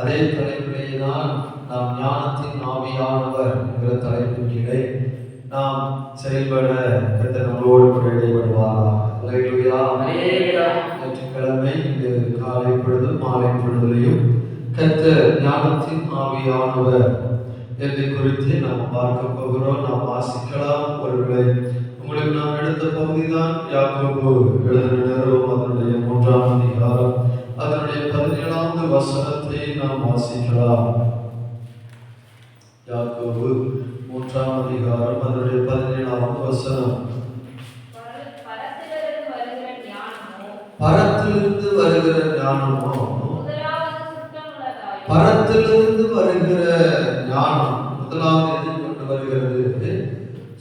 அதே தலைப்பிலேயே தான் நாம் ஞானத்தின் ஆவியானவர் என்கிற தலைப்பின் கீழே நாம் செயல்பட கர்த்தர் நம்மளோடு கூட இடைபடுவாராம். அல்லேலூயா. ஞாயிற்றுக்கிழமை இந்த காலை பொழுது மாலை பொழுதுலையும் கர்த்தர் ஞானத்தின் ஆவியானவர் என்னை குறித்து நாம் பார்க்க போகிறோம். நாம் வாசிக்கலாம். ஒருவேளை உங்களுக்கு நாம் எடுத்த பகுதி தான் யாக்கோபு எழுதின நிருபம் அதனுடைய 3ஆம் அதிகாரம் அதனுடைய 17வது வசனத்தை நாம் வாசிக்கலாம். யாக்கோபு 3ஆம் அதிகாரம் அதனுடைய 17வது வசனம். பரத்திலிருந்து வருகிற ஞானமோ பரத்திலிருந்து வருகிற ஞானம் முதலாவது எதை கொண்டு வருகிறது?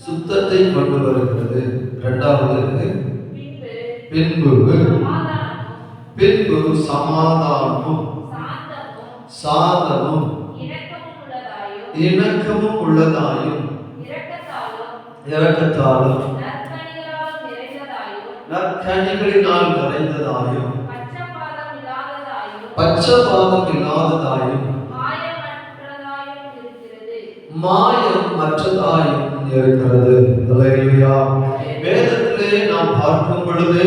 சுத்தத்தை கொண்டு வருகிறது. இரண்டாவது பின்பு சமாதானமும் சாந்தமும் இணக்கமும் உள்ளதாயும் இரக்கத்தாலும் நற்கனிகளினால் நிறைந்ததாயும் பட்சபாதம் இல்லாததாயும் மாயம் மற்றதாயும் இருக்கிறது. அல்லேலூயா. வேதத்திலே நாம் பார்க்கும் பொழுது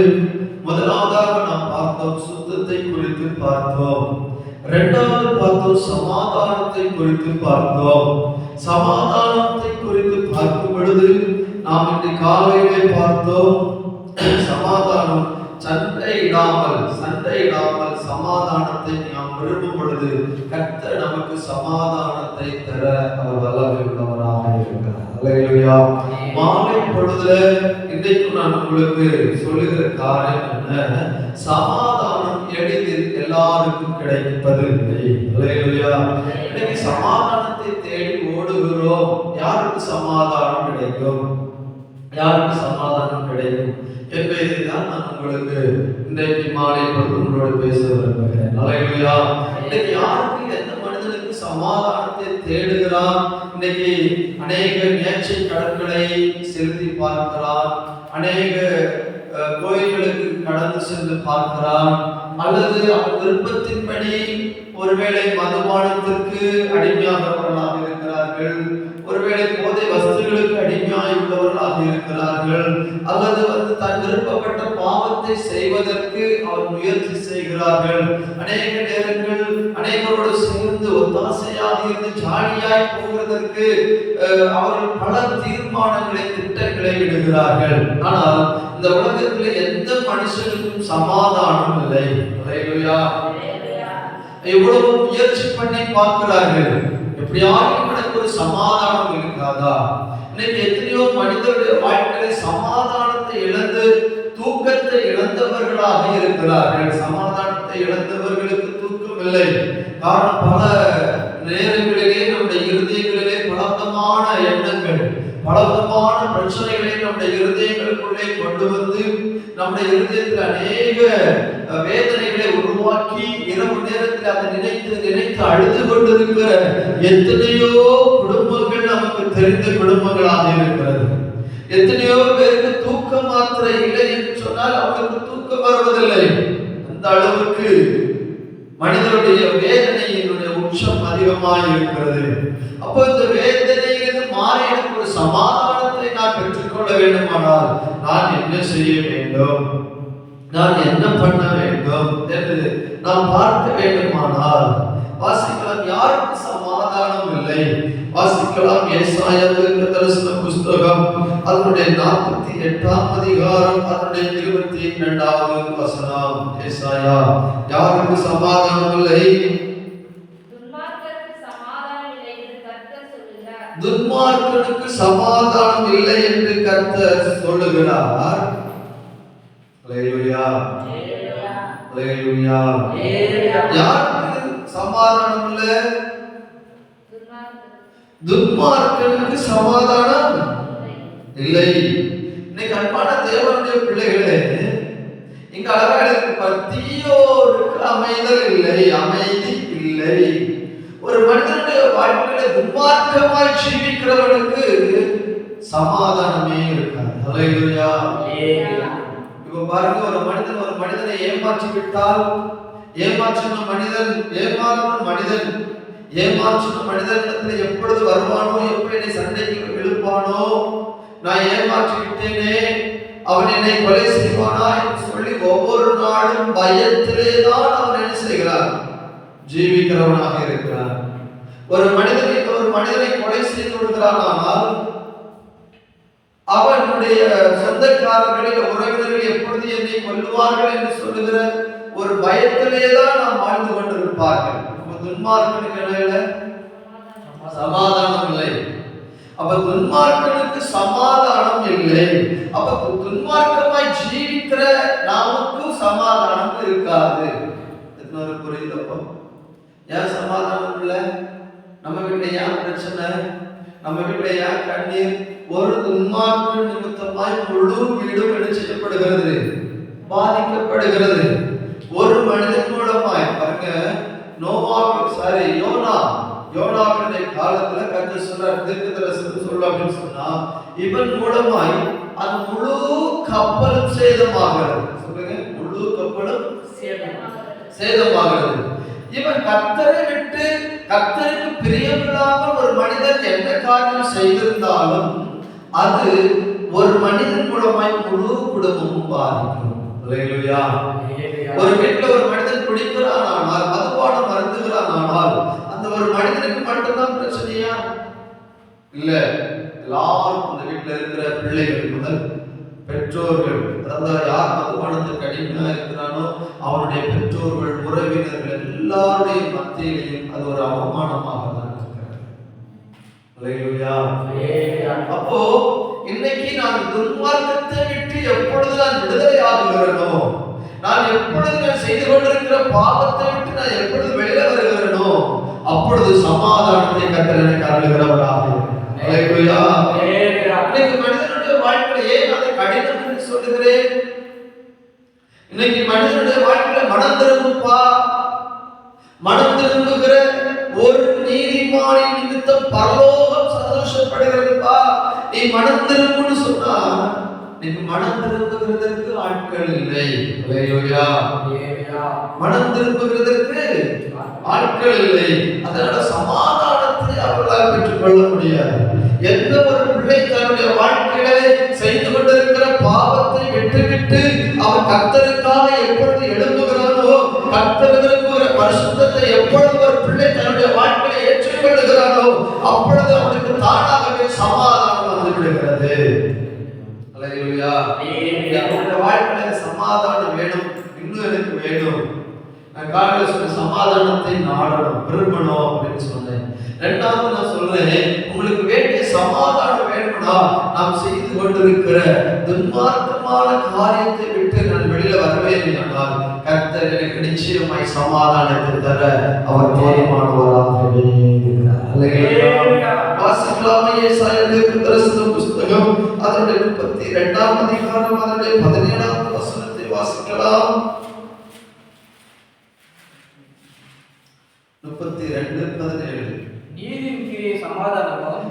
முதலாவதாக நாம் பார்த்தோம் சுத்தத்தை குறித்து பார்த்தோம். இரண்டாவது பார்த்தோம் சமாதானத்தை குறித்து பார்த்தோம். சமாதானத்தை குறித்து பார்க்கும் பொழுது நாம் இன்று காலையிலே பார்த்தோம் சமாதானம் சண்டையிடாமல் சமாதானத்தை நாம் விரும்பும் பொழுது கர்த்தர் நமக்கு சமாதானத்தை தர அவர் வல்லமை உள்ளவராக இருக்கிறார். அல்லேலூயா. மாலை பொழுதுல இன்றைக்கு நான் உங்களுக்கு சொல்லுகிற காரியம் என்ன? சமாதானம் எளிதில் எல்லாருக்கும் கிடைப்பது இல்லை. அல்லேலூயா. இன்னைக்கு சமாதானத்தை தேடி ஓடுகிறோம். யாருக்கு சமாதானம் கிடைக்கும்? யாருக்கு சமாதானம் கிடைக்கும் என்பதை தான் நான் உங்களுக்கு இன்றைக்கு மாலை பொழுது உங்களோடு பேச விரும்புகிறேன். அல்லேலூயா. இன்னைக்கு யாருக்கு எந்த மனிதனுக்கு சமாதானத்தை தேடுகிறான்? இன்னைக்கு அநேக நேர்ச்சை கடன்களை செலுத்தி பார்க்கிறான், அநேக கோயில்களுக்கு கடந்து சென்று பார்க்கிறான், அல்லது அவன் விருப்பத்தின்படி ஒருவேளை மதுபானத்திற்கு அடிமையாகிறவர்களாக இருக்கிறார்கள், ஒருவேளை போதை வஸ்துகளுக்கு அடிமையாய் உள்ளவர்களாக இருக்கிறார்கள், அல்லது தன் விருப்பப்பட்ட பாவத்தை செய்வதற்கு அவர் முயற்சி செய்கிறார்கள். அநேக நேரங்கள் அநேகரோடு சேர்ந்து ஒத்தாசையாக இருந்து ஜாலியாய் போகிறதற்கு அவர்கள் பல தீர்மானங்களை திட்டங்களை இடுகிறார்கள். ஆனால் இந்த உலகத்தில் எந்த மனுஷனுக்கும் சமாதானம் இல்லை. எவ்வளவு முயற்சி பண்ணி பார்க்கிறார்கள், எப்படியாவது எனக்கு ஒரு சமாதானம் இருக்காதா? இன்னைக்கு எத்தனையோ மனிதருடைய வாழ்க்கையில சமாதானத்தை இழந்து தூக்கத்தை இழந்தவர்களாக இருக்கிறார்கள். சமாதானத்தை இழந்தவர்களுக்கு தூக்கம் இல்லை. காரணம் பல நேரங்களிலே நம்முடைய இருதயங்களிலே பலவிதமான எண்ணங்கள், பலவிதமான பிரச்சனைகளை நம்முடைய இருதயங்களுக்குள்ளே கொண்டு வந்து நம்முடைய இருதயத்தில் அநேக வேதனைகளை உருவாக்கி இரவு நேரத்தில் அதை நினைத்து அழுது கொண்டிருக்கிற எத்தனையோ குடும்பங்கள் நமக்கு தெரிந்த குடும்பங்களாக இருக்கிறது. எத்தனையோ பேருக்கு தூக்கம் மாத்திரை இல்லை என்று சொன்னால் அவர்களுக்கு தூக்கம் வருவதில்லை. அந்த அளவுக்கு மனிதனுடைய வேதனையினுடைய உச்சம் அதிகமாக இருக்கிறது. அப்போ இந்த வேதனையிலிருந்து மாறி எனக்கு ஒரு சமாதானத்தை நான் பெற்றுக்கொள்ள வேண்டுமானால் நான் என்ன செய்ய வேண்டும், நான் என்ன பண்ண வேண்டும் என்று நாம் பார்க்க வேண்டுமானால் வாசிக்கலாம். யாருக்கு சமாதானம் இல்லை? வாசிக்கலாம் ஏசாயா தீர்க்கதரிசன புஸ்தகம் அதனுடைய 48ஆம் அதிகாரம் அதனுடைய 22வது வசனம். ஏசாயா, யாருக்கு சமாதானம் இல்லை? துன்மார்க்கனுக்கு சமாதானம் இல்லை என்று கர்த்தர் சொல்லுகிறார். அல்லேலூயா. அல்லேலூயா. யாருக்கு சமாதானம் இல்லை? துன்மார்க்கனுக்கு சமாதானம் இல்லை. இன்னைக்கு அன்பான தேவனுடைய பிள்ளைகளே, இங்க அழகா இருக்கு, தீயோருக்கு அமைதல் இல்லை, அமைதி இல்லை. ஒரு மனிதனுடைய வாழ்க்கையில துன்மார்க்கமாய் ஜீவிக்கிறவனுக்கு சமாதானமே இருக்காது. அல்லேலூயா. இப்ப பாருங்க, ஒரு மனிதனை ஏமாற்றி விட்டால் ஏமாற்றின மனிதன் ஏமாற்றின மனிதனிடத்தில் எப்பொழுது வருவானோ, எப்ப என்னை சண்டைக்கு இழுப்பானோ, நான் ஏமாற்றி விட்டேனே, அவன் என்னை கொலை செய்வானா என்று சொல்லி ஒவ்வொரு நாளும் பயத்திலே தான் அவன் என்ன செய்கிறான்? ஜீவிக்கிறவனாக இருக்கிறான். ஒரு மனிதனை கொலை செய்து விடுகிறான். ஆனால் அவனுடைய சொந்தக்காரர்களில் உறவினர்கள் எப்பொழுது என்னை கொல்லுவார்கள் என்று சொல்லுகிற ஒரு பயத்திலே தான் நாம் வாழ்ந்து கொண்டிருப்பார்கள். துன்மார்க்கனுக்கு இடையில சமாதானம் இல்லை. அப்ப துன்மார்க்கனுக்கு சமாதானம் இல்லை. அப்ப துன்மார்க்கமாய் ஜீவிக்கிற நமக்கு சமாதானம் இருக்காது. இன்னொரு புரியுதப்போ ஏன் சமாதானம் இல்லை? நம்ம வீட்டுல ஏன் பிரச்சனை? நம்ம வீட்டுல ஏன் கண்ணீர்? ஒரு துன்மார்க்க நிமித்தமாய் முழு வீடும் என்ன செய்யப்படுகிறது? பாதிக்கப்படுகிறது. ஒரு மனிதன் மூலமாய் பாருங்க, யோனாவினுடைய காலத்துல கர்த்தர் சொல்றார், தீர்க்கதரிசி சொல்ல அப்படின்னு சொன்னா, இவன் மூலமாய் அந்த முழு கப்பலும் சேதமாகிறது. சொல்லுங்க, முழு கப்பலும் சேதமாகிறது. இவன் கர்த்தரை விட்டு கர்த்தருக்கு பிரியமில்லாமல் ஒரு மனிதன் என்ன காரியம் செய்திருந்தாலும் அது ஒரு மனிதன் மூலமாய் முழு குடும்பமும் பாதிக்கும். ஒரு வீட்டுல ஒரு மனிதன் குடிக்கிறானால், மதுபானம் மருந்துகிறானால், அந்த ஒரு மனிதனுக்கு மட்டும்தான் பிரச்சனையா? இல்ல, எல்லாரும் அந்த வீட்டுல இருக்கிற பிள்ளைகள் முதல் பெற்றோர்கள், அதாவது யார் மதுபானத்துக்கு அடிமையா இருக்கிறானோ அவனுடைய பெற்றோர்கள், உறவினர்கள் எல்லாருடைய மத்தியிலையும் அது ஒரு அவமானமாக தான் இருக்கிறது. அப்போ இன்னைக்கு நான் துன்மார்க்கத்தை விட்டு எப்பொழுது நான் விடுதலை ஆகுகிறேனோ, நான் எப்பொழுது நான் செய்து கொண்டிருக்கிற பாவத்தை விட்டு நான் எப்பொழுது வெளியில வருகிறேனோ, அப்பொழுது சமாதானத்தை கர்த்தர் எனக்கு அருளுகிறவராக. இன்னைக்கு மனிதனுடைய வாழ்க்கையில ஏன் அதை கடினம் என்று சொல்லுகிறேன்? இன்னைக்கு மனிதனுடைய வாழ்க்கையில மனம் திரும்புகிற ஒரு நீதிமானின் நிமித்தம் பரலோகம் சந்தோஷப்படுகிறதுப்பா. நீ மனம் திரும்புன்னு சொன்னா, நீங்க மனம் திரும்புகிறதற்கு ஆட்கள் இல்லை. மனம் திரும்புகிறதற்கு ஆட்கள் இல்லை. அதனால சமாதானத்தை அவர்களால் பெற்றுக் கொள்ள முடியாது. எந்த ஒரு பிள்ளை தன்னுடைய வாழ்க்கையிலே செய்து கொண்டிருக்கிற பாவத்தை விட்டுவிட்டு அவன் கர்த்தருக்காக எப்பொழுது எழும்புகிறானோ, கர்த்தருக்கு ஒரு பரிசுத்தத்தை எப்பொழுது ஒரு பிள்ளை தன்னுடைய வாழ்க்கையை ஏற்றுக்கொள்கிறானோ, அப்பொழுது அவனுக்கு தானாகவே சமாதானம் வந்து விடுகிறது. என்னுடைய வாழ்க்கையில சமாதானம் வேணும், இன்னும் எனக்கு வேணும். நான் காலையில் சொன்ன சமாதானத்தை நாடணும், விரும்பணும் அப்படின்னு சொன்னேன். ரெண்டாவது நான் சொல்றேன், உங்களுக்கு வேண்டிய சமாதானம் வேணும்னா நாம் செய்து கொண்டிருக்கிற துன்மார்க்கமான காரியத்தை விட்டு நான் வெளியில வருவேன் என்றால் கர்த்தர் எனக்கு நிச்சயமாய் சமாதானத்தை தர அவர் போதுமானவராகவே இருக்கிறார். வாசிக்கலாமே ஏசாயா தீர்க்கதரிசி புஸ்தகம் அதனுடைய 32ஆம் அதிகாரம் அதனுடைய 17ஆம் வசனத்தை வாசிக்கலாம். 32:17. நீதியின் கிரியை சமாதானமும்,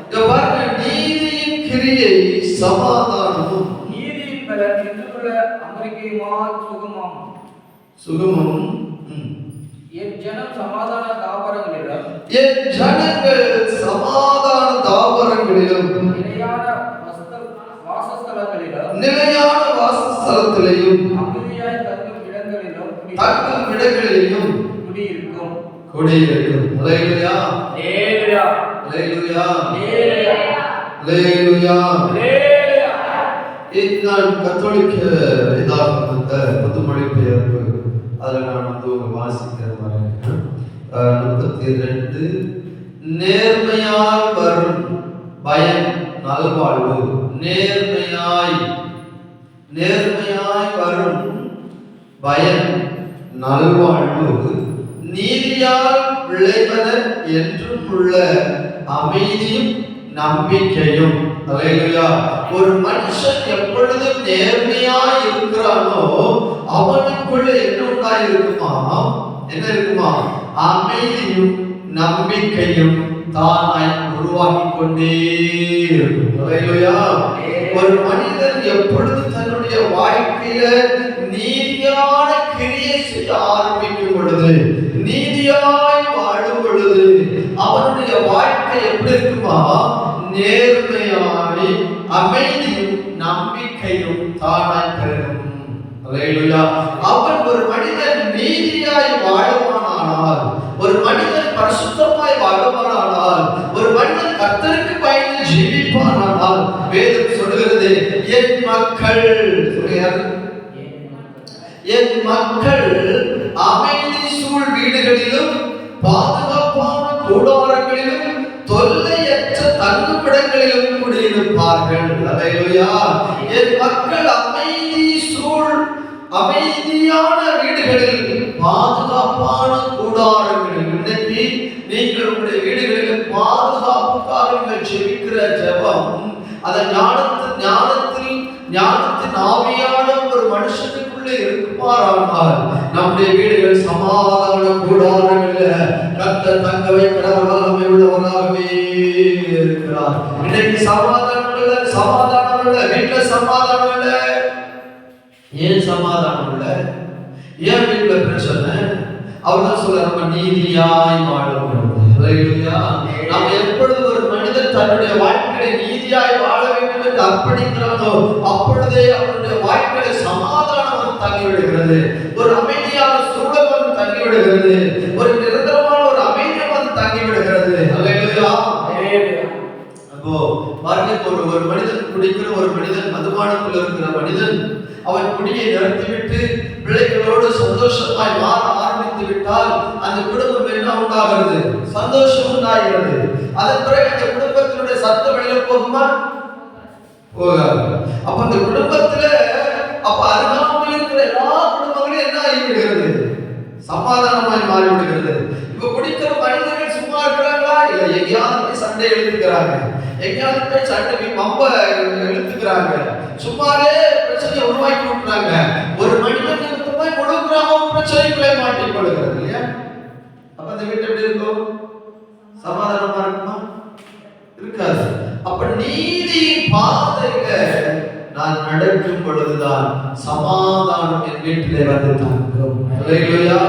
நீதியின் கிரியை சமாதானமும், நீதியின் பலன் என்றுள்ள அமெரிக்கையுமாய் சுகமும். என் ஜனம் சமாதான தாவரங்களிலும், என் ஜனங்கள் சமாதான தாவரங்களிலும், நிலையான வாசஸ்தலங்களிலும், அமைதியாய் தங்கும் இடங்களிலும் குடியிருக்கும். அல்லேலூயா, அல்லேலூயா, அல்லேலூயா, அல்லேலூயா, அல்லேலூயா. நான் கத்தோலிக்க வேதாகமத்த புதுமொழிபெயர்ப்பு அதில் நான் வாசிக்கிற மாதிரி 32. நேர்மையால் வரும் பயன் நல்வாழ்வு. நேர்மையாய் வரும் பயன் நல்வாழ்வு, நீதியால் விளைவன என்றும் உள்ள அமைதியும் நம்பிக்கையும். அல்லேலூயா. ஒரு மனுஷன் எப்பொழுதும் நேர்மையாய் இருக்கிறானோ அவனுக்குள்ள என்ன உண்டாயிருக்குமா? என்ன இருக்குமா? அமைதியும் நம்பிக்கையும் தானாய் உருவாகி கொண்டே இருக்கும். அல்லேலூயா. ஒரு மனிதன் எப்பொழுது தன்னுடைய வாழ்க்கையில நீதியான கிரியை செய்ய ஆரம்பிக்கும் பொழுது நீதியாய் வாழும் பொழுது அவனுடைய வாழ்க்கை எப்படி இருக்குமா? நேர்மையாய் அமைதியும் நம்பிக்கையும் தானாய் பெறும். அல்லேலூயா. அவன் ஒரு மனிதன் நீதியாய் வாழுவானானால், ஒரு மனிதன் பரிசுத்தமாய் வாழுவானானால், ஒரு மனிதன் கர்த்தருக்கு பயந்து ஜீவிப்பானானால், வேதம் சொல்கிறது என் மக்கள் அமைதி சூழ் வீடுகளிலும் பாதுகாப்பான கூடாரங்களிலும் தொல்லையற்ற தங்குமிடங்களிலும் குடியிருப்பார்கள். அல்லேலூயா. என் மக்கள் அமைதியான வீடுகளில் பாதுகாப்பான கூடாரங்களில். இன்னைக்கு நீங்கள் உங்களுடைய வீடுகளில் பாதுகாப்புக்காக நீங்கள் ஜெபிக்கிற ஜெபம், அதை ஞானத்தின் ஆவியான ஒரு மனுஷனுக்குள்ளே இருக்குமாறானால் நம்முடைய வீடுகள் சமாதான கூடாரங்களில் கர்த்தர் தங்க வைக்கிற வல்லமை உள்ளவராகவே இருக்கிறார். இன்னைக்கு சமாதானம் இல்ல, வீட்டுல சமாதானம் இல்ல. ஏன் சமாதானம் இல்ல? ஏன் வீட்டுல பிரச்சனை? அவர்தான் சொல்ல நம்ம நீதியாய் வாழணும். நம்ம எப்பொழுது ஒரு மனிதன் தன்னுடைய வாழ்க்கையை நீதியாய் வாழ வேண்டும் என்று அர்ப்பணிக்கிறானோ அப்பொழுதே அவனுடைய வாழ்க்கையை சமாதானம் தங்கிவிடுகிறது, ஒரு அமைதியான சூழல் வந்து தங்கிவிடுகிறது, ஒரு நிரந்தரமான ஒரு அமைதியம் வந்து தங்கிவிடுகிறது. அல்லேலூயா. அப்போ பாருங்க, ஒரு மனிதன் குடிக்கிற ஒரு மனிதன், மதுபானத்தில் இருக்கிற மனிதன் அவன் குடியை நிறுத்திவிட்டு பிள்ளைகளோடு சந்தோஷமாய் மாற ஆரம்பித்து விட்டால் அந்த குடும்பம் என்ன உண்டாகிறது? சந்தோஷம் உண்டாகிறது. அதன் பிறகு அந்த குடும்பத்தினுடைய சத்தம் வெளியில போகுமா? போகாது. அப்ப அந்த குடும்பத்துல அருகாமையில் இருக்கிற எல்லா குடும்பங்களும் என்ன ஆகிவிடுகிறது? சமாதானமாய் மாறிவிடுகிறது. இப்ப குடிக்கிற மனிதர்கள் சும்மா இருக்கிறாங்களா? இல்ல, எங்கேயாவது போய் சண்டை எழுதுக்கிறாங்க, எங்கேயாவது போய் சண்டை மம்ப எழுத்துக்கிறாங்க, சும்மாவே பிரச்சனையை உருவாக்கி விட்டுறாங்க. ஒரு மனிதன் நிமித்தமாய் முழு கிராமம் பிரச்சனைகளை மாட்டிக் கொள்கிறது இல்லையா? அப்ப அந்த வீட்டு எப்படி இருக்கும்? சமாதானமா இருக்குமா? இருக்காது. அப்ப நீதியின் பாதையில நான் நடக்கும் பொழுதுதான் சமாதானம் என் வீட்டிலே வந்து தங்கும். அல்லேலூயா.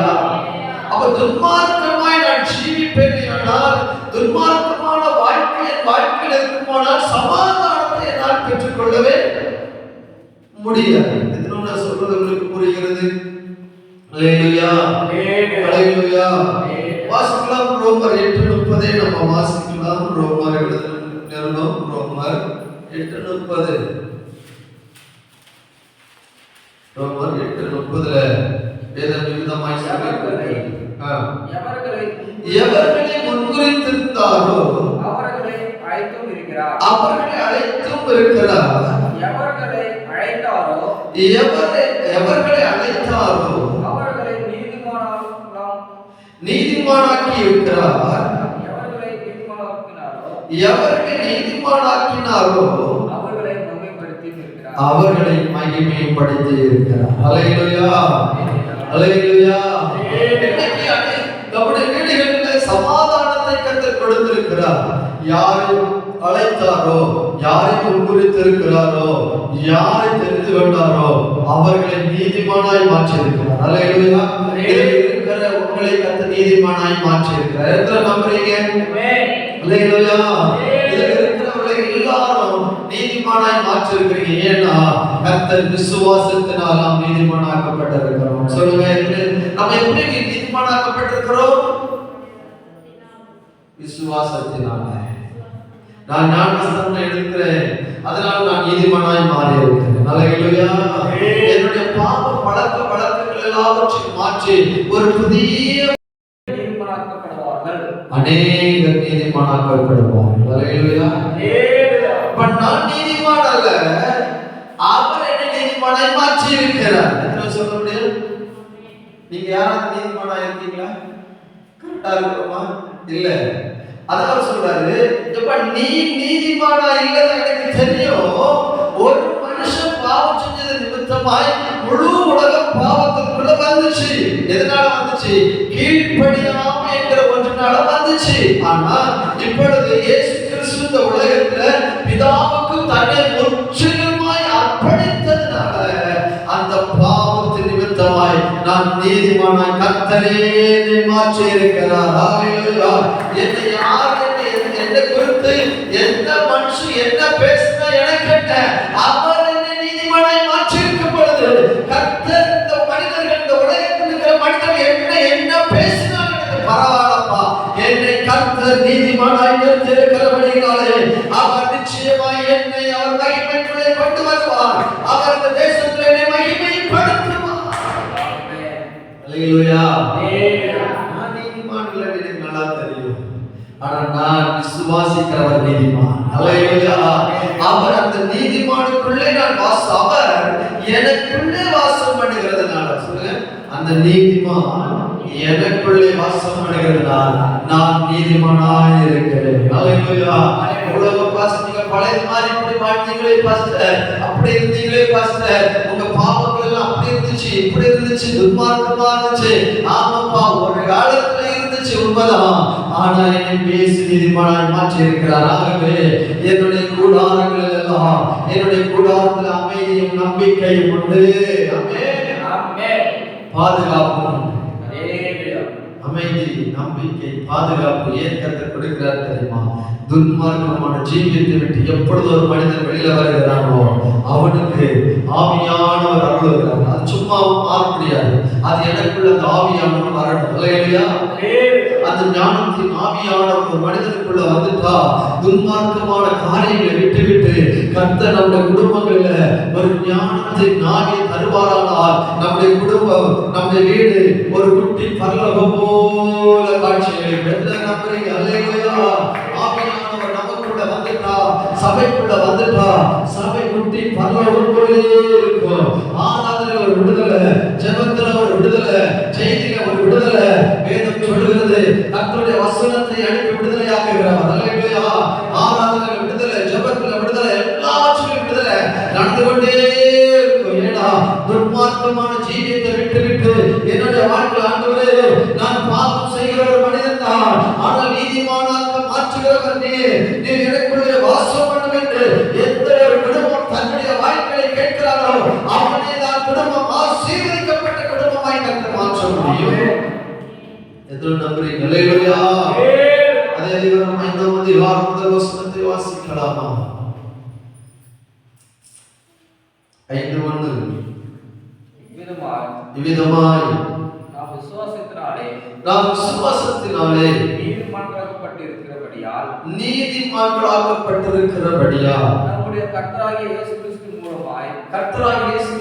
அப்ப துன்மார்க்கமாய் நான் ஜீவிப்பேனால், துன்மார்க்கமான வாழ்க்கை என் வாழ்க்கையில் இருக்குமானால் சமாதானத்தை என்னால் பெற்றுக்கொள்ளவே முடியாது. இதனோட சொல்றது உங்களுக்கு புரிகிறது? அல்லேலூயா. அல்லேலூயா. வாசிக்கலாம் ரோமர் 8:30 நம்ம வாசிக்கலாம். ரோமர் எழுதணும். ரோமர் 8:30. ரோமர் 8:30 வேதம் விதமாய் சொல்கிறது, எவர்களை முன்குறித்திருந்தாரோ அவர்களை அழைத்தும் இருக்கிறார். எவர்களை அழைத்தாரோ அவர்களை நீதிமானாக்கி இருக்கிறார். எவர்களை நீதிமானாக்கினாரோ அவர்களை மகிமைப்படுத்தி இருக்கிறார். அல்லேலூயா. அல்லேலூயா. நம்முடைய வீடுகளில் சமாதானத்தை கர்த்தர் கொடுத்திருக்கிறார். யாரை அழைத்தாரோ, யாரை முன்குறித்திருக்கிறாரோ, யாரை தெரிந்து கொண்டாரோ அவர்களை நீதிமானாய் மாற்றியிருக்கிறார். அல்லேலூயா. இருக்கிற உங்களை கர்த்தர் நீதிமானாய் மாற்றியிருக்கிறார். எத்தனை நம்புறீங்க? அல்லேலூயா. இதில் இருக்கிறவர்களை எல்லாரும் நீதிமானாய் மாற்றியிருக்கிறீங்க. ஏன்னா கர்த்தர் விசுவாசத்தினால் நாம் நீதிமானாக்கப்பட்டிருக்கிறோம். சொல்லுங்க, நம்ம எப்படி நீதிமானாக்கப்பட்டிருக்கிறோம்? விசுவாசத்தினால. நான் ஞானஸ்நானம் எடுக்கிறேன், அதனால் நான் நீதிமானாய் மாறி இருக்கிறேன். அல்லேலூயா. என்னுடைய பாவ பழக்க வழக்கங்கள் எல்லாவற்றையும் மாற்றி ஒரு புதிய அநேகர் நீதிமானாக்கப்படுவார்கள். அல்லேலூயா. நான் நீதிமான் அல்ல, அவர் என்னை நீதிமானாய் மாற்றி இருக்கிறார். என்ன சொல்ல முடியும்? நீங்க யாராவது நீதிமானாய் இருக்கீங்களா? கரெக்டா இருக்குமா? இல்ல. அதான் சொல்றாரு, எப்ப நீ நீதிமானா இல்லைன்னு எனக்கு தெரியும். ஒரு மனுஷன் பாவம் செஞ்சது நிமித்தமாய் முழு உலகம் பாவத்துக்குள்ள வந்துச்சு. எதனால வந்துச்சு? கீழ்ப்படியாம என்கிற ஒன்றினால வந்துச்சு. ஆனா இப்பொழுது இயேசு கிறிஸ்து இந்த உலகத்துல பிதாவுக்கு தன்னை முற்றிலுமாய் அர்ப்பணித்ததுனால அந்த பாவத்தின் நிமித்தமாய் நான் நீதிமானாய் கர்த்தரே என்னை மாற்றி இருக்கிறார். ஹalleluya. என்னை யார் என்னை குறித்து எந்த மனுஷன் என்ன பேசினா எனக்கு என்ன, அவர் என்னை நீதிமானாய் மாற்றி இருக்கும் பொழுது கர்த்தர் இந்த மனிதர்கள் இந்த உலகத்தில் இருக்கிற மனிதர்கள் என்ன பேசினாலும் எனக்கு பரவாயில்லப்பா, என்னை கர்த்தர் நீதிமானாய் நிறுத்தியிருக்கிறபடியாலே அவர் நிச்சயமாய் என்னை அவர் மகிமைக்குள்ளே கொண்டு வருவார். அவர் இந்த தேசத்தில் என்னை மகிமைப்படுத்துவார். ஹalleluya. நான் நீதிமான் இல்லை எனக்கு நல்லா தெரியும், ஆனா நான் விசுவாசிக்கிறவர் நீதிமான். ஹalleluya. அவர் அந்த நீதிமானுக்குள்ளே நான் அவர் எனக்குள்ளே வாசம் பண்ணுகிறதுனால, சொல்லுங்க, அந்த நீதிமான் எனக்குள்ளே வாசம் பண்ணுகிறதுனால நான் நீதிமானாய் இருக்கிறேன். ஹalleluya. உலக பாஸ்டர் பழைய மாதிரி இப்படி வாழ்ந்தீங்களே பாஸ்டர், அப்படி இருந்தீங்களே பாஸ்டர், உங்க பாவங்கள் எல்லாம் அப்படி இருந்துச்சு இப்படி இருந்துச்சு துன்மார்க்கமா இருந்துச்சு. ஆமாப்பா, ஒரு காலத்துல இருந்துச்சு உண்மைதான், ஆனா என்னை பேசி நீதிமானாய் மாற்றி இருக்கிறார். ஆகவே என்னுடைய கூடாரங்கள் எல்லாம், என்னுடைய கூடாரத்தில் அமைதியும் நம்பிக்கையும் உண்டு. பாதுகாப்பும் அமைதி நம்பிக்கை பாதுகாப்பு ஏன் கர்த்தர் கொடுக்கிறார் தெரியுமா? துன்மார்க்கமான ஜீவியத்தை விட்டு எப்பொழுது ஒரு மனிதன் வெளியில வருகிறானோ அவனுக்கு ஆவியானவர் அருளுகிறார். அது சும்மா மாற முடியாது, அது எனக்குள்ள அந்த ஆவியானவர் வரணும். இல்லையா? அந்த ஞானத்தின் ஆவியானவர் ஒரு மனிதனுக்குள்ள வந்துட்டா துன்மார்க்கமான காரியங்களை விட்டு விட்டு கர்த்தர் நம்முடைய குடும்பங்களில ஒரு ஞானத்தின் ஆவியை தருவாரானால் நம்முடைய குடும்பம், நம்முடைய வீடு ஒரு குட்டி பரலோகம் போல காட்சிகளை நம்புறீங்க. அல்லேலூயா. ஆவியானவர் நமக்குள்ள வந்துட்டா, சபைக்குள்ள வந்துட்டா, சபை குட்டி பரலோகம் போலே இருக்கும். ஆராதனை ஒரு விடுதலை, ஜெபத்துல ஒரு விடுதலை, செய்தியில ஒரு விடுதலை. வேதம் சொல்லுகிறது கர்த்தருடைய வசனத்தை அனுப்பி விடுதலையாக்குகிறார். அல்லேலூயா. ஆராதனை விடுதலை, ஜெபத்துல விடுதலை, எல்லாவற்றிலும் விடுதலை நடந்து கொண்டே இருக்கும். ஏன்னா துன்மார்க்கமான ஜீவியத்தை விட்டு விட்டு என்னுடைய வாழ்க்கை, ஆண்டவரே நான் பாவம் செய்கிற ஒரு மனிதன் தான், ஆனால் நீதிமானாக மாற்றுகிறவர் நீர் எனக்குள்ளே வாசம் பண்ணும் என்று எந்த ஒரு குடும்பம் தன்னுடைய வாழ்க்கையை கேட்கிறாரோ அவனே தான் குடும்பம் ஆசீர்வதிக்கப்பட்ட குடும்பமாய் கர்த்தர் மாற்ற முடியும். எத்தனை நம்புறீங்க? அல்லேலூயா. அதே அதிகாரம் 5ஆம் அதிகாரம் முதல் வசனத்தை வாசிக்கலாமா? 5:1 இவ்விதமாய் நாம் விசுவாசத்தினாலே நீதிமான்களாக்கப்பட்டிருக்கிறபடியால் நம்முடைய கர்த்தராகிய இயேசு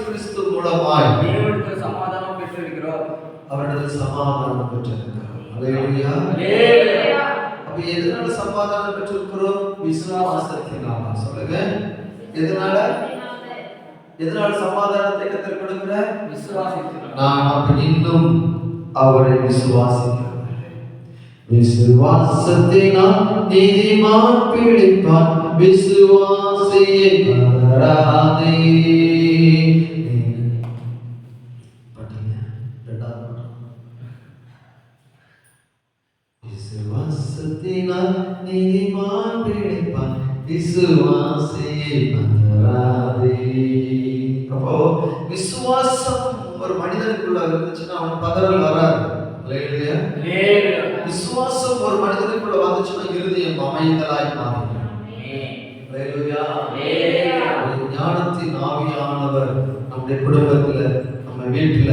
கிறிஸ்து மூலமாய் தேவனிடத்தில் சமாதானம் பெற்றிருக்கிறோம். அவரிடத்தில் சமாதானம் பெற்றிருக்கிறோம். அல்லேலூயா. அப்ப எதனால சமாதானம் பெற்றிருக்கிறோம்? விசுவாசத்தினால. சொல்லுங்க, எதனால சமாதானத்தை கர்த்தர் கொடுக்கிறார்? விசுவாசத்தினால. நாம் அப்ப இன்னும் அவரை விசுவாசிக்கிறோம். விசுவாசத்தினால் நீதிமான் பிழைப்பான், விசுவாசியை பதறாதே. விசுவாசத்தினால் நீதிமான் பிழைப்பான், விசுவாசியை பதறாதே. அப்போ விசுவாசம் ஒரு மனிதனுக்குள்ள இருந்துச்சுன்னா அவன் பதறல் வராது. அல்லேலூயா. விசுவாசம் ஒரு மனிதனுக்குள்ள வந்துச்சுன்னா இருதயம் அமைதலாய் மாறும். அல்லேலூயா. ஞானத்தின் ஆவியானவர் நம்முடைய குடும்பத்துல, நம்ம வீட்டுல,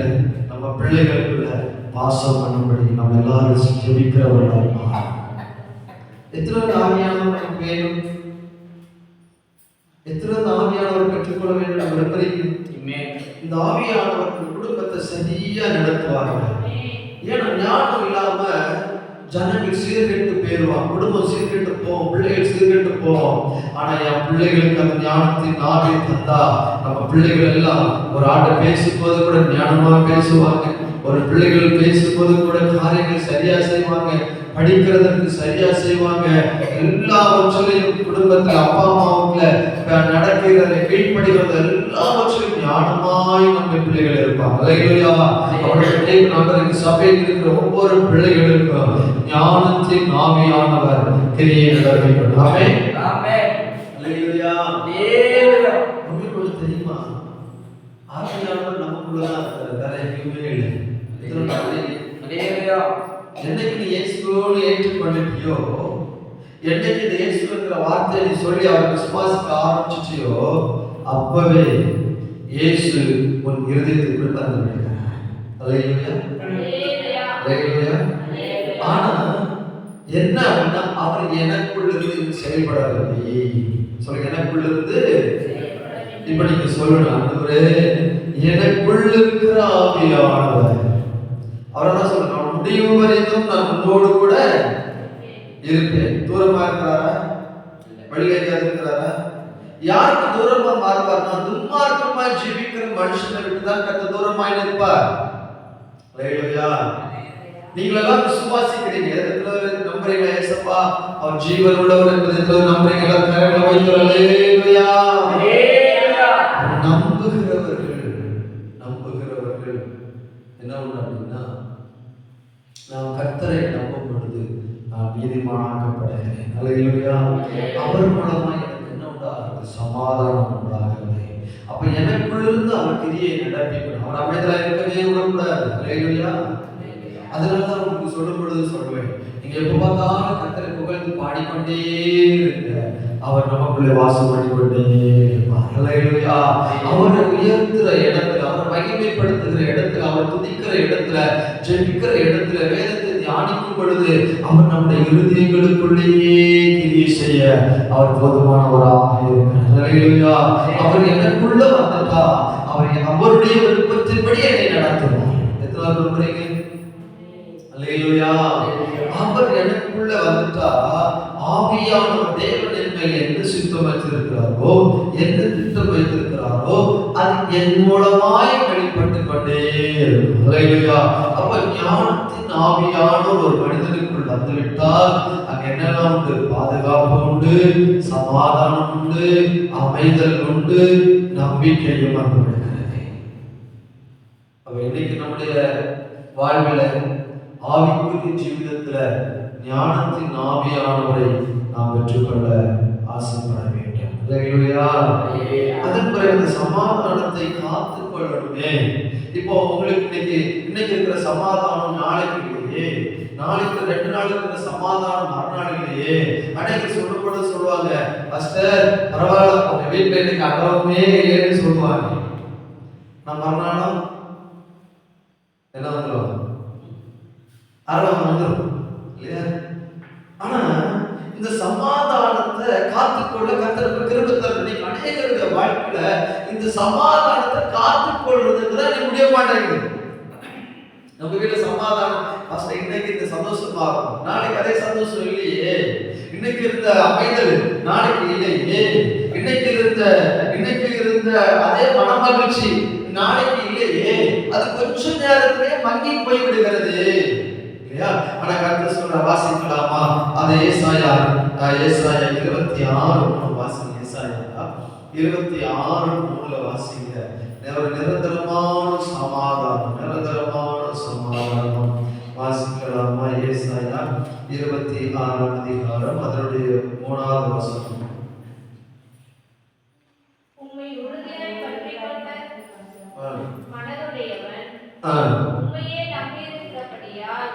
நம்ம பிள்ளைகளுக்குள்ள வாசம் பண்ணும்படி நம்ம எல்லாரும் ஜெபிக்கிறவர்களாய் மாறும். எத்தனை ஆவியானவர் நமக்கு வேணும்? எத்தனை ஆவியானவர் பெற்றுக்கொள்ள வேண்டும் விரும்புறீங்க? இந்த ஆவியானவர் குடும்பத்தை சரியா நடத்துவார்கள். ஏன்னா ஞானம் இல்லாம ஜனங்கள் சீர்கெட்டு போயிடுவான், குடும்பம் சீர்கெட்டு போவோம், பிள்ளைகள் சீர்கெட்டு போவோம். ஆனா என் பிள்ளைகளுக்கு அந்த ஞானத்தின் ஆவியை தந்தா நம்ம பிள்ளைகள் எல்லாம் ஒரு ஆட்டை பேசும்போது கூட ஞானமா பேசுவாங்க, ஒரு பிள்ளைகள் பேசும்போது கூட காரியங்கள் சரியா செய்வாங்க, படிக்கிறதுக்கு சரியா செய்வாங்க. எல்லாவற்றிலையும் குடும்பத்தில் அப்பா அம்மாவுக்குள்ள நடக்கிறதை கீழ்படுகிறது எல்லாவற்றிலும் ஞானமாய் நம்ம பிள்ளைகள் இருப்பாங்க. அல்லேலூயா. அவருடைய நகரின் சபையில் இருக்கிற ஒவ்வொரு பிள்ளைகளுக்கும் ஞானத்தின் ஆவியானவர் கிரியை நடக்கட்டும். ஆமென். அல்லேலூயா. உங்களுக்கு தெரியுமா, ஆவியானவர் நமக்குள்ளதான் இருக்கிறார், வேற எங்கேயுமே இல்லை. அல்லேலூயா. என்னைக்கு நீ இயேசுவோடு ஏற்றுக்கொண்டிருக்கியோ, என்னைக்கு இந்த இயேசுங்கிற வார்த்தையை நீ சொல்லி அவர் விசுவாசிக்க ஆரம்பிச்சிட்டியோ, அப்பவே இயேசு உன் இருதயத்துக்குள் வந்து விடுகிறார். அல்லேலூயா. அல்லேலூயா. ஆனா என்ன அப்படின்னா அவர் எனக்குள்ளிருந்து செயல்படவில்லை. சொல்லுங்க, எனக்குள்ளிருந்து. இப்ப நீங்க சொல்லணும், ஆண்டவரே எனக்குள் இருக்கிற ஆவியானவர், அவரெல்லாம் சொல்லணும், முடிவு வரைக்கும் நான் உன்னோடு கூட இருப்பேன். தூரமா இருக்கிறாரா? வெளியே இருக்கிறாரா? யாருக்கு தூரமா மாறுவார்? நான் துன்மார்க்கமா ஜீவிக்கிற மனுஷனை விட்டுதான் கர்த்தர் தூரமாய் நிற்பார். அல்லேலூயா. நீங்களெல்லாம் விசுவாசிக்கிறீங்க, நம்புறீங்களா? ஏசப்பா அவர் ஜீவன் உள்ளவர் என்பதை நம்புறீங்களா? கரங்களை வைத்து அல்லேலூயா. நம்புகிறவர்கள் என்ன ஒண்ணு அப்படின்னா, நாம் கர்த்தரை நம்பும் பொழுது நான் நீதிமானாக்கப்படுகிறேன். அல்லேலூயா. அவர் மூலமா எனக்கு என்ன உண்டாகிறது? சமாதானம் உண்டாகிறது. அப்ப எனக்குள்ளிருந்து அவர் கிரியை நடப்பிக்கணும். அவர் அமைதலா இருக்கவே விடக்கூடாது. அல்லேலூயா. அதனாலதான் உங்களுக்கு சொல்லும் பொழுது சொல்லுவேன், நீங்க எப்ப பார்த்தாலும் கர்த்தரை புகழ்ந்து பாடிக்கொண்டே இருங்க. அவர் நமக்குள்ளே வாசம் பண்ணிக்கொண்டே இருப்பார். அல்லேலூயா. அவரை உயர்த்துற இடத்துல, அவரை மகிமைப்படுத்துகிற இடத்துல, அவர் துதிக்கிற இடத்துல, ஜெபிக்கிற இடத்துல, வேதத்தை தியானிக்கும் பொழுது அவர் நம்முடைய இருதயங்களுக்குள்ளேயே கிரியை செய்ய அவர் போதுமானவராக இருக்கிறார். அல்லேலூயா. அவர் எனக்குள்ள வந்துட்டா அவருடைய விருப்பத்தின்படி என்னை நடத்துவார். எத்தனை நம்புறீங்க? அல்லேலூயா. அவர் எனக்குள்ள வந்துட்டா ஆவியானவர் தேவன் என்னை என்ன சித்தம் வைத்திருக்கிறாரோ, என்ன திட்டம் வைத்திருக்கிறாரோ அது என் மூலமாய் வெளிப்பட்டு கொண்டே இருக்கும். அல்லேலூயா. அப்ப ஞானத்தின் ஆவியானவர் ஒரு மனிதனுக்குள் வந்துவிட்டால் அங்க என்னெல்லாம் உண்டு? பாதுகாப்பு உண்டு, சமாதானம் உண்டு, அமைதல் உண்டு, நம்பிக்கையும் வந்துவிடுகிறது. அப்ப இன்னைக்கு நம்முடைய வாழ்வில ஆவிக்குரிய ஜீவிதத்துல ஞானத்தின் ஆவியானவரை நாம் பெற்றுக்கொள்ள ஆசைப்பட வேண்டும். அல்லேலூயா. அதன் பிறகு இந்த சமாதானத்தை காத்துக் கொள்ளணுமே. இப்போ உங்களுக்கு இன்னைக்கு இருக்கிற சமாதானம் நாளைக்கு இல்லையே, நாளைக்கு 2 நாள் இருக்கிற சமாதானம் மறுநாள் இல்லையே. அன்னைக்கு சொல்லப்பட சொல்லுவாங்க, பாஸ்டர் பரவாயில்ல உங்க வீட்டுல இன்னைக்கு அகவமே இல்லைன்னு சொல்லுவாங்க. நான் மறுநாளும் என்ன வந்துடுவாங்க, அரவம் வந்துடும் இல்லையா? ஆனா இந்த சமாதானத்தை காத்துக்கொள்ள கர்த்தர் கிருபை தரணும். அநேகருடைய வாழ்க்கையில இந்த சமாதானத்தை காத்துக்கொள்றதுக்கு முடிய மாட்டேங்குது. நம்ம வீட்டுல சமாதானம், இன்னைக்கு இந்த சந்தோஷமா இருக்கும், நாளைக்கு அதே சந்தோஷம் இல்லையே. இன்னைக்கு இருந்த அமைதல் நாளைக்கு இல்லையே. இன்னைக்கு இருந்த அதே மனமகிழ்ச்சி நாளைக்கு இல்லையே. அது கொஞ்ச நேரத்திலே மங்கி போய் விடுகிறது இல்லையா? ஆனா கர்த்தர் சொல்ற, வாசிக்கலாமா? அது ஏசாயா 26 வாசிங்க. ஏசாயா 26:3 வாசிங்க. ஒரு நிரந்தரமான சமாதானம் வாசிக்கலாமா? ஏசாயா 26 அதனுடைய 3வது வசனம். உம்மை உறுதியாய் பற்றிக்கொண்ட மனதுடையவன் உம்மையே நம்பியிருக்கிறபடியால்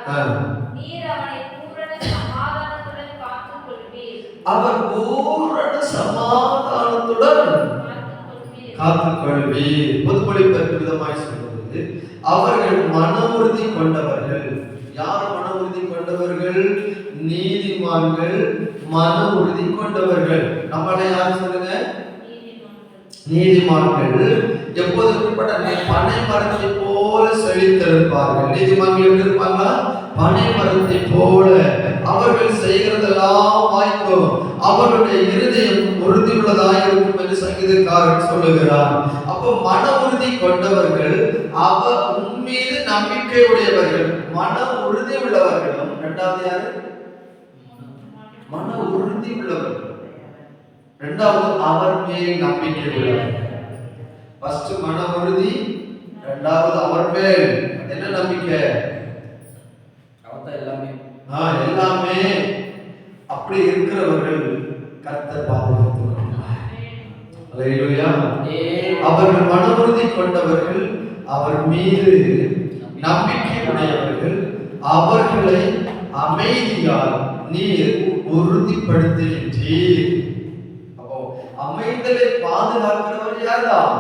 நீர் அவனை பூரண சமாதானத்துடன் காத்துக் கொள்வீர். அவர் பூரண சமாதானத்துடன் காத்துக் கொள்வீர். பொதுமொழிபெயர்ப்பு விதமாய் சொல்வது, அவர்கள் மன உறுதி கொண்டவர்கள். யார் மன உறுதி கொண்டவர்கள்? நீதிமான்கள் மன உறுதி கொண்டவர்கள். நம்மளை யார் சொல்லுங்க? நீதிமான்கள். எப்போது இப்படிப்பட்ட பனை மரத்தை போல செழித்திருப்பார்கள். நீதிமான்கள் எப்படி இருப்பாங்களா? பனை மரத்தை போல. அவர்கள் செய்கிறதெல்லாம் வாய்க்கும், அவருடைய இருதயம் உறுதி உள்ளதாக இருக்கும் என்று சங்கீதக்காரன் சொல்லுகிறார். அப்போ மன உறுதி கொண்டவர்கள், அவர் உன்மீது நம்பிக்கை உடையவர்கள். மன உறுதி உள்ளவர்களும். இரண்டாவது யாரு? மன உறுதி உள்ளவர்கள். இரண்டாவது அவர் மேல் நம்பிக்கை உள்ளவர்கள். ஃபர்ஸ்ட் மன உறுதி, இரண்டாவது அவர் மேல் என்ன நம்பிக்கை? எல்லாமே அப்படி இருக்கிறவர்கள் கர்த்தர் பாதுகாத்துக் கொள்வார். அல்லேலூயா. அவர்கள் மன உறுதி கொண்டவர்கள், அவர் மீது நம்பிக்கை உடையவர்கள் அவர்களை அமைதியால் நீர் உறுதிப்படுத்துகின்றீர். அப்போ அமைதலை பாதுகாக்கிறவர் யார்தான்?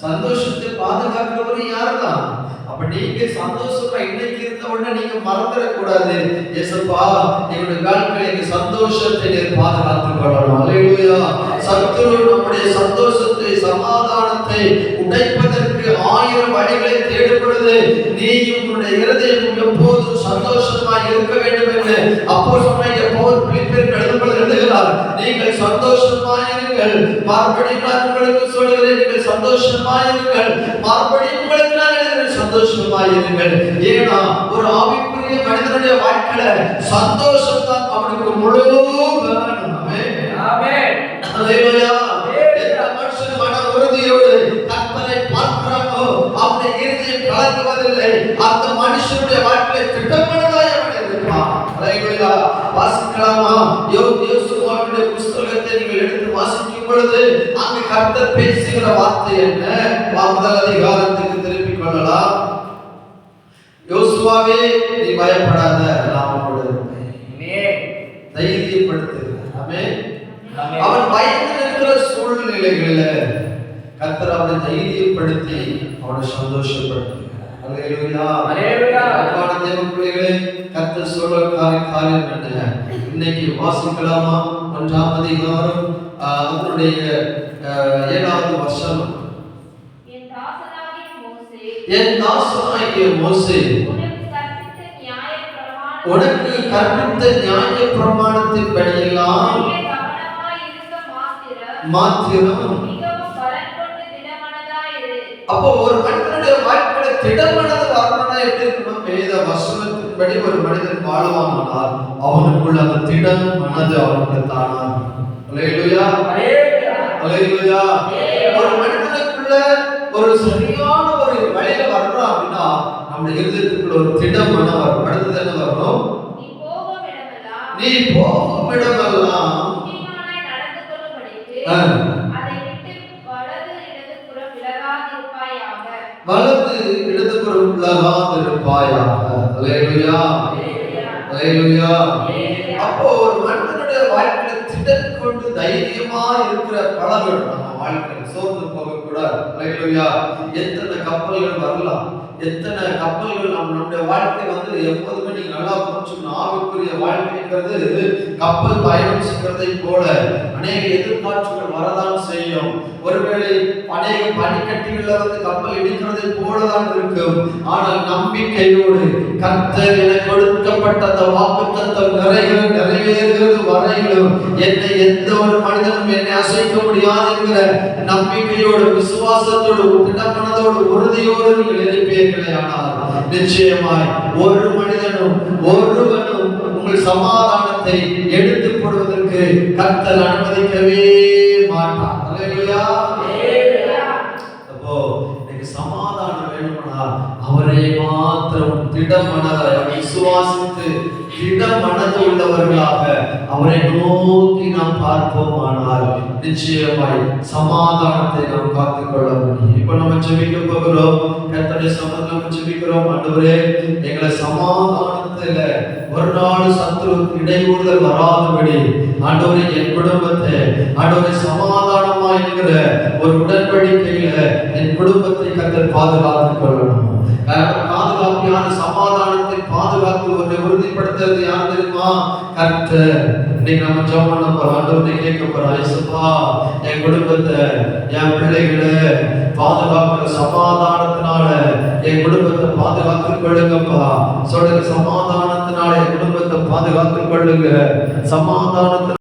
சந்தோஷத்தை பாதுகாக்கிறவர் யார்தான்? அப்ப நீங்க சந்தோஷமா இன்னைக்கு இருந்த உடனே நீங்க மறந்துடக்கூடாது. ஏசப்பா எங்களுடைய வாழ்க்கையில எங்க சந்தோஷத்தை நீர் பாதுகாத்துக் கொள்ளணும். அல்லேலூயா. சத்துரு நம்முடைய சந்தோஷத்தை சமாதானத்தை உடைப்பதற்கு 1000 வழிகளை தேடுகிறது. நீயும் உன்னுடைய இருதயம் எப்போதும் சந்தோஷமா இருக்க வேண்டும் என்று அப்போஸ்தலனாகிய பவுல் பிலிப்பியருக்கு எழுதுகிறார். நீங்கள் சந்தோஷமாயிருங்கள். மறுபடியும் நான் உங்களுக்கு சொல்கிறேன், நீங்கள் சந்தோஷமாயிருங்கள். மறுபடியும் உங்களுக்கு நான் எழுதுகிறேன், சந்தோஷமாயிருங்கள். ஏன்னா ஒரு ஆவிக்குரிய மனிதனுடைய வாழ்க்கையில சந்தோஷம் தான் அவனுக்கு முழு பலன். ஆமென். அல்லேலூயா. எந்த மனுஷன் மன உறுதியோடு கர்த்தரை பார்க்கிறானோ அவனுடைய இருதயம் கலங்குவதில்லை. அந்த மனுஷனுடைய வாழ்க்கையில திட்டமிட்டதாய் அவன் இருப்பான். அல்லேலூயா. வாசிக்கலாமா? யோசுவாவுடைய புத்தகத்தை நீங்கள் எடுத்து வாசிக்கும் பொழுது அங்கு கர்த்தர் பேசுகிற வார்த்தை என்ன? முதல் அதிகாரத்துக்கு திருப்பிக் கொள்ளலாம். யோசுவாவே நீ பயப்படாத, நான் உன்னோடு இருப்பேன். தைரியப்படுத்து. ஆமென். அவன் பயந்து இருக்கிற சூழ்நிலைகளில கர்த்தர் அவனை தைரியப்படுத்தி அவனை சந்தோஷப்படுத்துகிறார். அல்லேலூயா. அல்லேலூயா. அன்பான தேவ பிள்ளைகளே, கர்த்தர் சொல்ற காரியம் என்ன? இன்னைக்கு வாசிக்கலாமா? 1ஆம் அதிகாரம் அதனுடைய 7வது வசனம். என் தாசனாகிய மோசே உனக்கு கற்பித்த நியாய பிரமாணத்தின்படி எல்லாம் மாத்திரம். அப்போ ஒரு மனிதனுடைய வாழ்க்கையில திடமனது வரணும்னா எப்படி இருக்கணும்? வேத வசனத்தின்படி ஒரு மனிதன் வாழ்வானால் அவனுக்குள்ள அந்த திடம் மனது அவனுக்கு தானா. அல்லேலூயா. அல்லேலூயா. ஒரு மனிதனுக்குள்ள ஒரு சரியான ஒரு வழியில வரணும் அப்படின்னா நம்முடைய இருதயத்துக்குள்ள ஒரு திடம் மனம் வரும். அடுத்தது என்ன வரணும்? நீ போகும் இடமெல்லாம் வலது இடதுபுறம் விலகாதிருப்பாயாக. அல்லேலூயா. அல்லேலூயா. அப்போ ஒரு மனிதனுடைய வாழ்க்கையில திடம் கொண்டு தைரியமா இருக்கிற பலர்கள் நம்ம வாழ்க்கையில சோர்ந்து போக கூடாது. அல்லேலூயா. எத்தனை கப்பல்கள் வரலாம், எத்தனை கப்பல்கள் நம்முடைய வாழ்க்கை எப்போதுமே நீங்க நல்லா புரிஞ்சுக்கணும். ஆவிக்குரிய வாழ்க்கைங்கிறது கப்பல் பயணம் செய்வதை போல அநேக எதிர்பார்ப்புகள் வரதான் செய்யும். ஒருவேளை அநேக பனிக்கட்டிகள்ல கப்பல் இடிக்கிறதை போலதான் இருக்கும். ஆனால் நம்பிக்கையோடு கர்த்தர் எனக்கு கொடுக்கப்பட்ட அந்த வாக்குத்தத்தம் நிறைவேறுகிறது வரையிலும் என்னை எந்த ஒரு மனிதனும் என்னை அசைக்க முடியாது என்கிற நம்பிக்கையோடு விசுவாசத்தோடு திட்டமனதோடு உறுதியோடு நீங்கள் இருப்பீர்களே ஆனால் நிச்சயமாய் ஒரு மனிதனும் ஒருவனும் உங்கள் சமாதானத்தை எடுத்து போடுவதற்கு கர்த்தர் அனுமதிக்கவே மாட்டார். அல்லேலூயா. அப்போ எனக்கு சமாதானம் வேணும்னா அவரை மாத்திரம் திடமனதை விசுவாசித்து திடமனது உள்ளவர்களாக அவரை நோக்கி நாம் பார்ப்போமானால் நிச்சயமாய் சமாதானத்தை நாம் காத்துக்கொள்ள முடியும். இப்ப நம்ம ஜெபிக்க போகிறோம். கர்த்தருடைய சமூகத்துல நம்ம ஜெபிக்கிறோம். ஆண்டவரே, எங்களை சமாதானத்துல ஒரு நாள் சத்துரு இடையூறுதல் வராதபடி ஆண்டவரே என் குடும்பத்தை ஆண்டவரே சமாதானமா இருக்கிற ஒரு உடன்படிக்கையில என் குடும்பத்தை கர்த்தர் பாதுகாத்துக் கொள்ளணும். பாதுகாப்பியான சமாதானத்தை பாதுகாத்து ஒன்றை உறுதிப்படுத்துறது யார் தெரியுமா? கர்த்தர். இன்னைக்கு நம்ம ஜெபம் பண்ண போறோம். ஆண்டவரே கேட்க போறோம், இயேசுப்பா என் குடும்பத்தை என் பிள்ளைகளை பாதுகாக்கிற சமாதானத்தினால என் குடும்பத்தை பாதுகாத்துக் கொள்ளுங்கப்பா. சொல்லுங்க, சமாதானத்தினால என் குடும்பத்தை பாதுகாத்துக் கொள்ளுங்க. சமாதானத்தினால